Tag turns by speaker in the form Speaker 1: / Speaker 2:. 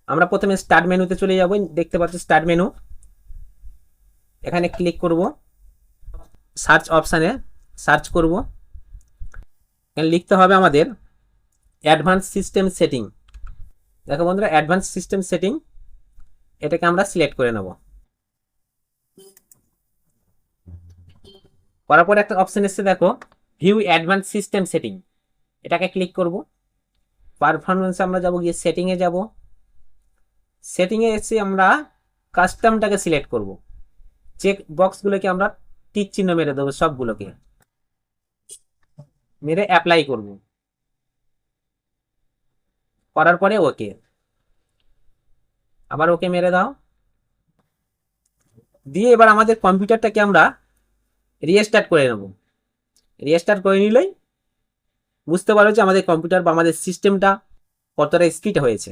Speaker 1: আমরা প্রথমে স্টার্ট মেনুতে চলে যাব, দেখতে পাচ্ছি স্টার্ট মেনু, এখানে ক্লিক করব, সার্চ অপশানে সার্চ করব, এখানে লিখতে হবে আমাদের অ্যাডভান্স সিস্টেম সেটিং। দেখো বন্ধুরা, অ্যাডভান্স সিস্টেম সেটিং, এটাকে আমরা সিলেক্ট করে নেব। করার পরে একটা অপশন এসছে দেখো, ভিউ অ্যাডভান্স সিস্টেম সেটিং, এটাকে ক্লিক করব। পারফরমেন্সে আমরা যাব, গিয়ে সেটিংয়ে যাব, সেটিংয়ে এসে আমরা কাস্টমটাকে সিলেক্ট করব। চেক বক্সগুলোকে আমরা টিক চিহ্ন মেরে দেবো, সবগুলোকে মেরে অ্যাপ্লাই করব। করার পরে ওকে, আবার ওকে মেরে দাও, দিয়ে এবার আমাদের কম্পিউটারটাকে আমরা রিস্টার্ট করে নেব। রিস্টার্ট করে নিলেই বুঝতে পারো যে আমাদের কম্পিউটার বা আমাদের সিস্টেমটা কতটা স্পিড হয়েছে।